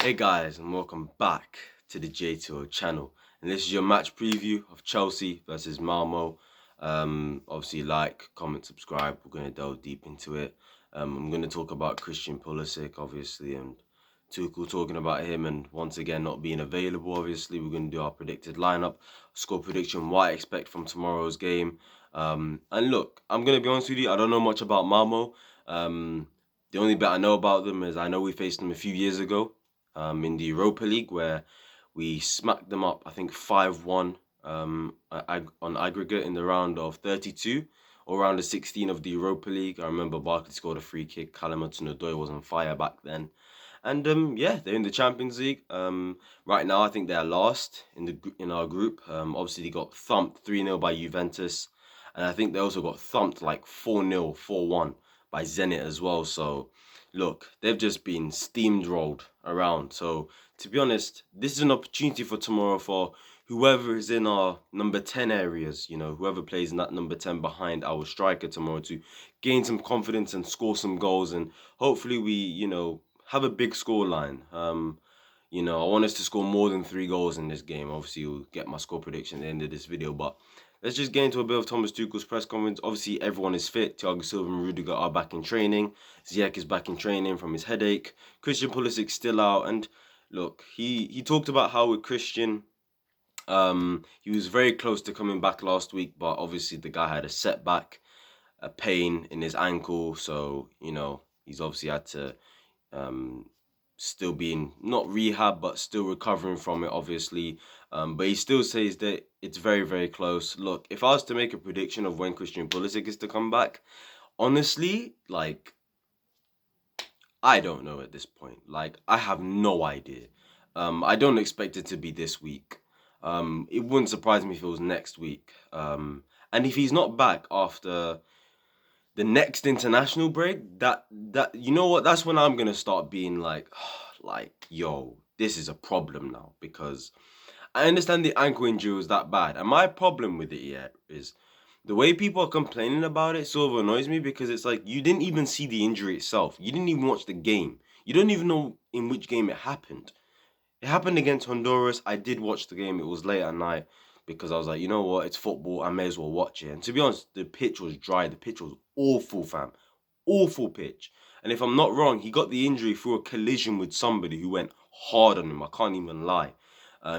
Hey guys, and welcome back to the J2O channel. And this is your match preview of Chelsea versus Malmo. Obviously, like, comment, subscribe. We're going to delve deep into it. I'm going to talk about Christian Pulisic, obviously, and Tuchel talking about him, and once again not being available. Obviously, we're going to do our predicted lineup, score prediction, what I expect from tomorrow's game. And look, I'm going to be honest with you, I don't know much about Malmo. The only bit I know about them is I know we faced them a few years ago in the Europa League, where we smacked them up, I think 5-1 on aggregate in the round of 32 or round of 16 of the Europa League. I remember Barkley scored a free kick. Hudson-odoi was on fire back then. And yeah, they're in the Champions League. Right now, I think they're last in our group. Obviously, they got thumped 3-0 by Juventus. And I think they also got thumped like 4-0, 4-1 by Zenit as well. So, look, they've just been steamrolled around. So, to be honest, this is an opportunity for tomorrow for whoever is in our number 10 areas, whoever plays in that number 10 behind our striker tomorrow to gain some confidence and score some goals. And hopefully we, have a big score line. I want us to score more than 3 goals in this game. Obviously, you'll get my score prediction at the end of this video, but let's just get into a bit of Thomas Tuchel's press conference. Obviously, everyone is fit. Thiago Silva and Rudiger are back in training. Ziyech is back in training from his headache. Christian Pulisic still out. And look, he talked about how with Christian, he was very close to coming back last week, but obviously the guy had a setback, a pain in his ankle. So, he's obviously had to still being not rehab but still recovering from it, obviously. But he still says that it's very, very close. Look, if I was to make a prediction of when Christian Pulisic is to come back, honestly, I don't know at this point. I have no idea. I don't expect it to be this week. It wouldn't surprise me if it was next week. And if he's not back after the next international break, that you know what, that's when I'm gonna start being like, yo, this is a problem now, because I understand the ankle injury was that bad, and my problem with it yet is the way people are complaining about it sort of annoys me, because it's like you didn't even see the injury itself, you didn't even watch the game, you don't even know in which game it happened. It happened against Honduras. I did watch the game. It was late at night because I was like, you know what? It's football. I may as well watch it. And to be honest, the pitch was dry. The pitch was awful, fam. Awful pitch. And if I'm not wrong, he got the injury through a collision with somebody who went hard on him. I can't even lie.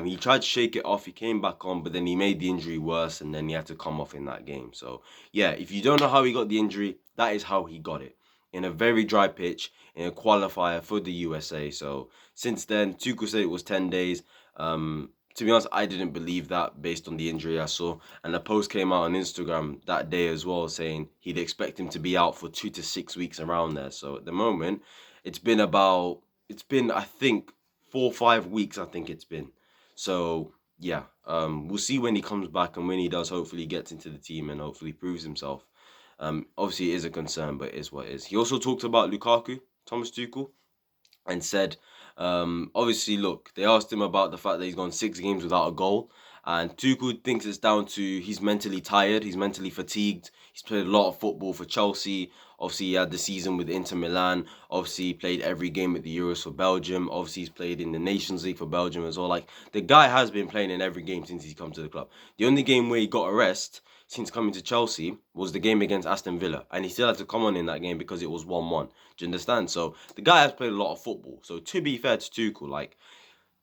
He tried to shake it off. He came back on, but then he made the injury worse, and then he had to come off in that game. So, yeah, if you don't know how he got the injury, that is how he got it. In a very dry pitch, in a qualifier for the USA. So, since then, Tuchel said it was 10 days. To be honest, I didn't believe that based on the injury I saw. And a post came out on Instagram that day as well saying he'd expect him to be out for 2 to 6 weeks around there. So at the moment, it's been, I think, 4 or 5 weeks, I think it's been. So, yeah, we'll see when he comes back, and when he does, hopefully he gets into the team and hopefully proves himself. Obviously, it is a concern, but it is what it is. He also talked about Lukaku, Thomas Tuchel, and said, obviously, look, they asked him about the fact that he's gone 6 games without a goal. And Tuchel thinks it's down to he's mentally tired, he's mentally fatigued. He's played a lot of football for Chelsea. Obviously, he had the season with Inter Milan. Obviously, he played every game at the Euros for Belgium. Obviously, he's played in the Nations League for Belgium as well. Like, the guy has been playing in every game since he's come to the club. The only game where he got a rest since coming to Chelsea was the game against Aston Villa. And he still had to come on in that game because it was 1-1. Do you understand? So, the guy has played a lot of football. So, to be fair to Tuchel,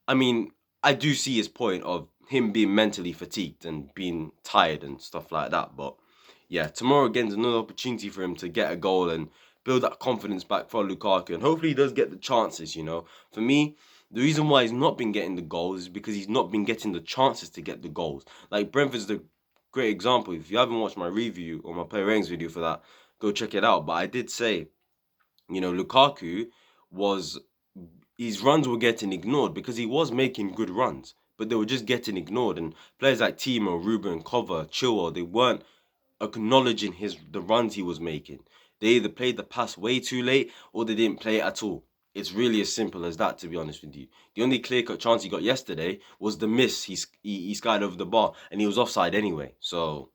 I do see his point of him being mentally fatigued and being tired and stuff like that. But yeah, tomorrow again is another opportunity for him to get a goal and build that confidence back for Lukaku. And hopefully he does get the chances, For me, the reason why he's not been getting the goals is because he's not been getting the chances to get the goals. Like, Brentford's the great example. If you haven't watched my review or my player ratings video for that, go check it out. But I did say, Lukaku was, his runs were getting ignored because he was making good runs, but they were just getting ignored. And players like Timo, Ruben, Cover, Chilwell, they weren't acknowledging the runs he was making. They either played the pass way too late or they didn't play it at all. It's really as simple as that, to be honest with you. The only clear-cut chance he got yesterday was the miss. He skied over the bar and he was offside anyway. So,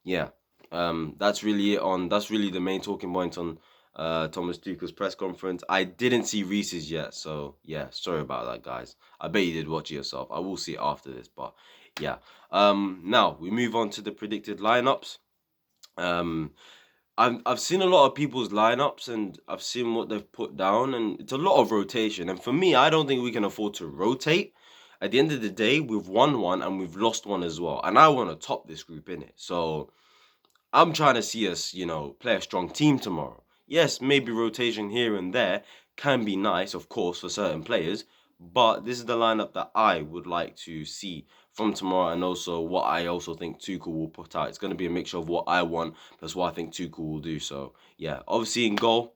yeah, that's really it that's really the main talking point on Thomas Tuchel's press conference. I didn't see Reese's yet, so yeah, sorry about that, guys. I bet you did watch it yourself. I will see it after this, but yeah. Now we move on to the predicted lineups. Um, I've seen a lot of people's lineups and I've seen what they've put down, and it's a lot of rotation. And for me, I don't think we can afford to rotate. At the end of the day, we've won one and we've lost one as well, and I want to top this group in it. So I'm trying to see us, play a strong team tomorrow. Yes, maybe rotation here and there can be nice, of course, for certain players, but this is the lineup that I would like to see from tomorrow, and also what I also think Tuchel will put out. It's going to be a mixture of what I want plus what I think Tuchel will do. So, yeah, obviously in goal,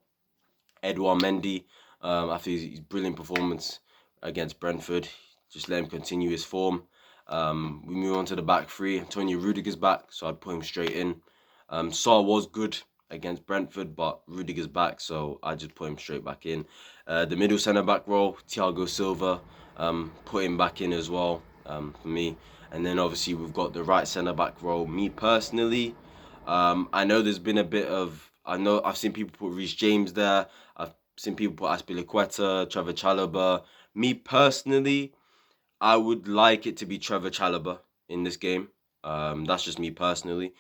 Edouard Mendy, after his brilliant performance against Brentford, just let him continue his form. We move on to the back three. Antonio Rudiger's back, so I'd put him straight in. Saar was good against Brentford, but Rudiger's back, so I just put him straight back in. The middle centre back role, Thiago Silva, put him back in as well, for me. And then obviously we've got the right centre back role. Me personally, I know there's been a bit of. I know I've seen people put Reece James there. I've seen people put Aspilicueta, Trevor Chalobah. Me personally, I would like it to be Trevor Chalobah in this game. That's just me personally.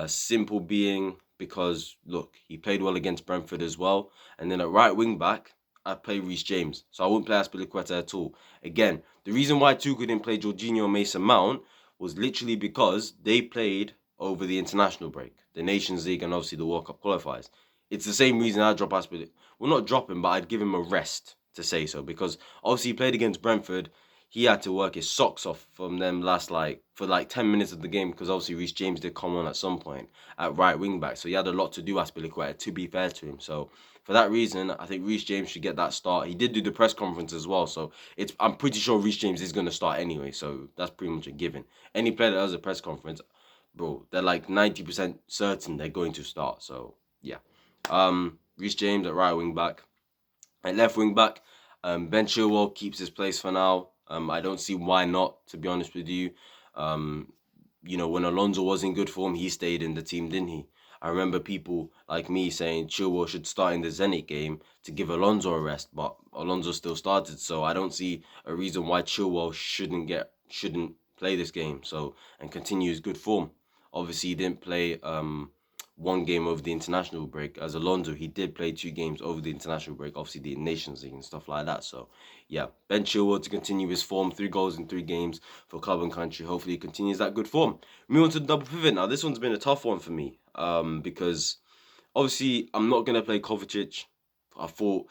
Simple being because look, he played well against Brentford as well, and then at right wing back, I play Reece James, so I wouldn't play Aspilicueta at all. Again, the reason why Tuchel didn't play Jorginho and Mason Mount was literally because they played over the international break, the Nations League, and obviously the World Cup qualifiers. It's the same reason I drop Aspilicueta. Well, not drop him, but I'd give him a rest to say so because obviously he played against Brentford. He had to work his socks off from them for 10 minutes of the game because obviously Reece James did come on at some point at right wing back, so he had a lot to do, Aspilicueta, to be fair to him. So for that reason, I think Reece James should get that start. He did do the press conference as well, so I'm pretty sure Reece James is going to start anyway, so that's pretty much a given. Any player that has a press conference, bro, they're like 90% certain they're going to start. So yeah, Reece James at right wing back. At left wing back, Ben Chilwell keeps his place for now. I don't see why not, to be honest with you. Um, when Alonso was in good form, he stayed in the team, didn't he? I remember people like me saying Chilwell should start in the Zenit game to give Alonso a rest, but Alonso still started, so I don't see a reason why Chilwell shouldn't play this game. So and continue his good form. Obviously, he didn't play one game over the international break. As Alonso, he did play 2 games over the international break, obviously the Nations League and stuff like that. So, yeah, Ben Chilwell to continue his form, 3 goals in 3 games for club and country. Hopefully, he continues that good form. Moving on to the double pivot now. This one's been a tough one for me because obviously I'm not going to play Kovacic. I thought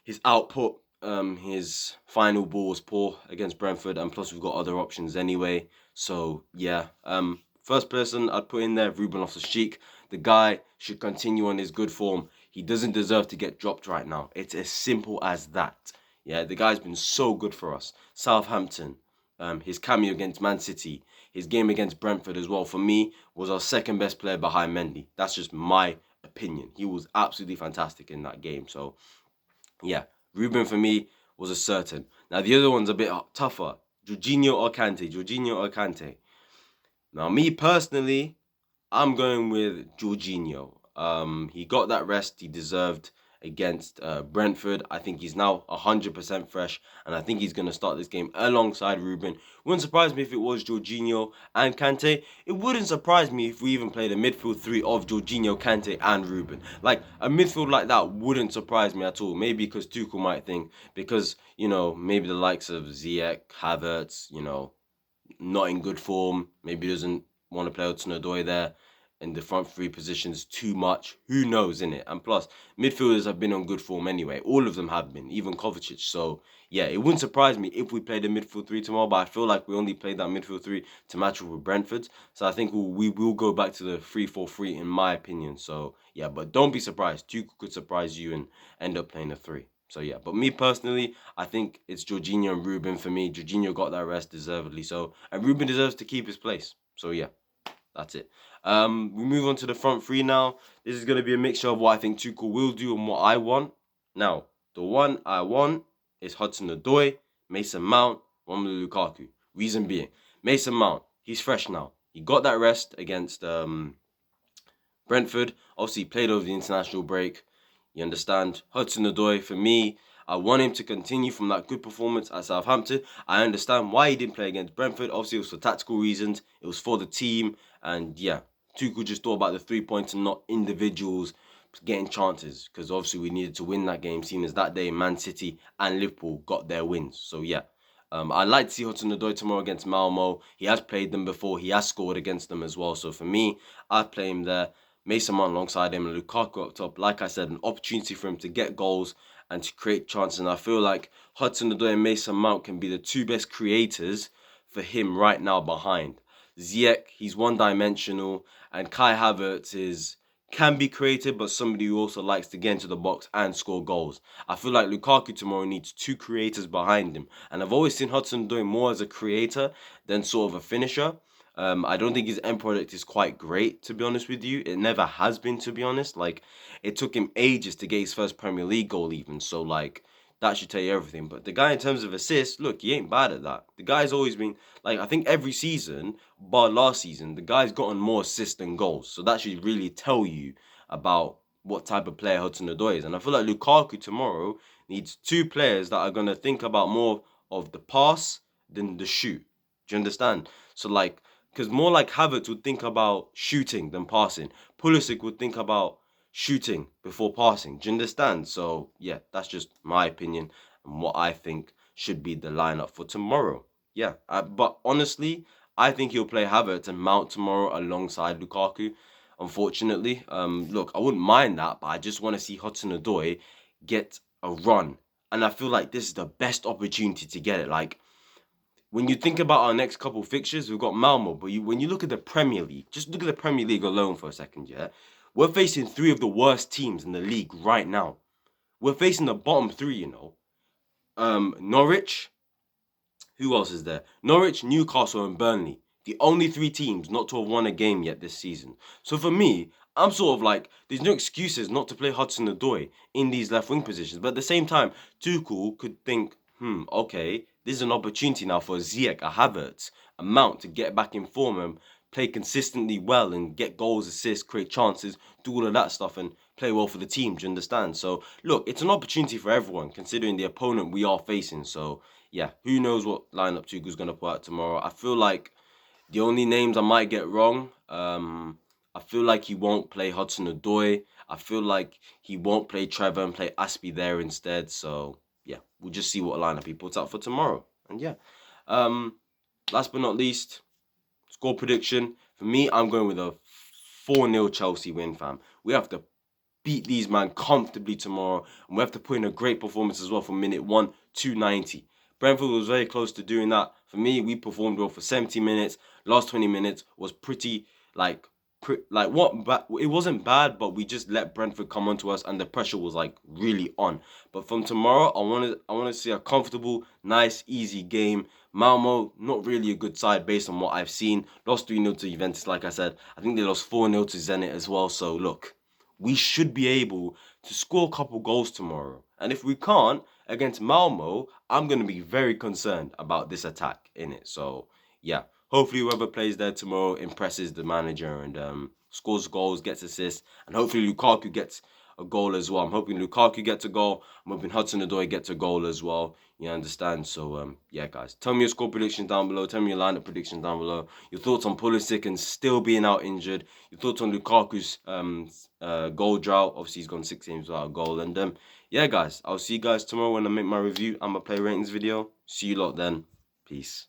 his output, his final ball was poor against Brentford, and plus we've got other options anyway. So yeah, first person I'd put in there, Ruben Loftus-Cheek. The guy should continue on his good form. He doesn't deserve to get dropped right now. It's as simple as that. Yeah, the guy's been so good for us. Southampton, his cameo against Man City, his game against Brentford as well, for me, was our second best player behind Mendy. That's just my opinion. He was absolutely fantastic in that game. So yeah, Ruben for me was a certain. Now the other one's a bit tougher. Jorginho or Kante. Jorginho or Kante. Now me personally, I'm going with Jorginho. He got that rest he deserved against Brentford. I think he's now 100% fresh, and I think he's going to start this game alongside Ruben. Wouldn't surprise me if it was Jorginho and Kante. It wouldn't surprise me if we even played a midfield 3 of Jorginho, Kante, and Ruben. Like, a midfield like that wouldn't surprise me at all. Maybe because Tuchel might think, because, maybe the likes of Ziyech, Havertz, not in good form. Maybe doesn't want to play Hudson-odoi there in the front 3 positions too much. Who knows, innit? And plus, midfielders have been on good form anyway. All of them have been, even Kovacic. So, yeah, it wouldn't surprise me if we played a midfield 3 tomorrow, but I feel like we only played that midfield 3 to match up with Brentford. So I think we will go back to the 3-4-3 in my opinion. So, yeah, but don't be surprised. Tuchel could surprise you and end up playing a 3. So, yeah, but me personally, I think it's Jorginho and Ruben for me. Jorginho got that rest deservedly so, and Ruben deserves to keep his place. So, yeah, that's it. We move on to the front 3 now. This is going to be a mixture of what I think Tuchel will do and what I want. Now, the one I want is Hudson-odoi, Mason Mount, Romelu Lukaku. Reason being, Mason Mount, he's fresh now. He got that rest against Brentford. Obviously, played over the international break. You understand? Hudson-odoi, for me, I want him to continue from that good performance at Southampton. I understand why he didn't play against Brentford. Obviously, it was for tactical reasons. It was for the team. And yeah, Tuchel just thought about the 3 points and not individuals getting chances. Because obviously we needed to win that game, seeing as that day Man City and Liverpool got their wins. So yeah. I'd like to see Hudson-odoi tomorrow against Malmo. He has played them before. He has scored against them as well. So for me, I'd play him there. Mason Mount alongside him and Lukaku up top. Like I said, an opportunity for him to get goals and to create chances. And I feel like Hudson-odoi and Mason Mount can be the two best creators for him right now behind. Ziyech, he's one-dimensional, and Kai Havertz can be creative, but somebody who also likes to get into the box and score goals. I feel like Lukaku tomorrow needs two creators behind him. And I've always seen Hudson-odoi more as a creator than sort of a finisher. I don't think his end product is quite great, to be honest with you. It never has been, to be honest. Like, it took him ages to get his first Premier League goal, even. So, like, that should tell you everything. But the guy, in terms of assists, look, he ain't bad at that. The guy's always been, like, I think every season, bar last season, the guy's gotten more assists than goals. So that should really tell you about what type of player Hudson-odoi is. And I feel like Lukaku tomorrow needs two players that are going to think about more of the pass than the shoot. Do you understand? So, like, because more like Havertz would think about shooting than passing. Pulisic would think about shooting before passing. Do you understand? So, yeah, that's just my opinion and what I think should be the lineup for tomorrow. Yeah, but honestly, I think he'll play Havertz and Mount tomorrow alongside Lukaku. Unfortunately, look, I wouldn't mind that, but I just want to see Hudson-odoi get a run, and I feel like this is the best opportunity to get it. Like, when you think about our next couple fixtures, we've got Malmo, but when you look at the Premier League, just look at the Premier League alone for a second, yeah? We're facing three of the worst teams in the league right now. We're facing the bottom three, you know. Norwich, who else is there? Norwich, Newcastle, and Burnley. The only three teams not to have won a game yet this season. So for me, I'm sort of like, there's no excuses not to play Hudson-odoi in these left wing positions. But at the same time, Tuchel could think, okay, this is an opportunity now for Ziyech, a Havertz, a Mount to get back in form and play consistently well and get goals, assists, create chances, do all of that stuff and play well for the team. Do you understand? So look, it's an opportunity for everyone considering the opponent we are facing. So yeah, who knows what lineup Tuchel's going to put out tomorrow. I feel like the only names I might get wrong, I feel like he won't play Hudson-odoi. I feel like he won't play Trevor and play Aspie there instead. So yeah, we'll just see what lineup he puts out for tomorrow. And yeah, last but not least, score prediction. For me, I'm going with a 4-0 Chelsea win, fam. We have to beat these man comfortably tomorrow, and we have to put in a great performance as well from minute 1 to 90. Brentford was very close to doing that. For me, we performed well for 70 minutes. Last 20 minutes was pretty it wasn't bad, but we just let Brentford come onto us, and the pressure was like really on. But from tomorrow, I want to see a comfortable, nice, easy game. Malmo, not really a good side based on what I've seen. Lost 3-0 to Juventus, like I said. I think they lost 4-0 to Zenit as well. So look, we should be able to score a couple goals tomorrow. And if we can't against Malmo, I'm going to be very concerned about this attack in it. So yeah, hopefully whoever plays there tomorrow impresses the manager and scores goals, gets assists, and hopefully Lukaku gets a goal as well. I'm hoping Lukaku gets a goal. I'm hoping Hudson-odoi gets a goal as well. You understand? So yeah, guys, tell me your score predictions down below. Tell me your lineup predictions down below. Your thoughts on Pulisic and still being out injured. Your thoughts on Lukaku's goal drought. Obviously, he's gone 6 games without a goal. And yeah, guys, I'll see you guys tomorrow when I make my review and my play ratings video. See you lot then. Peace.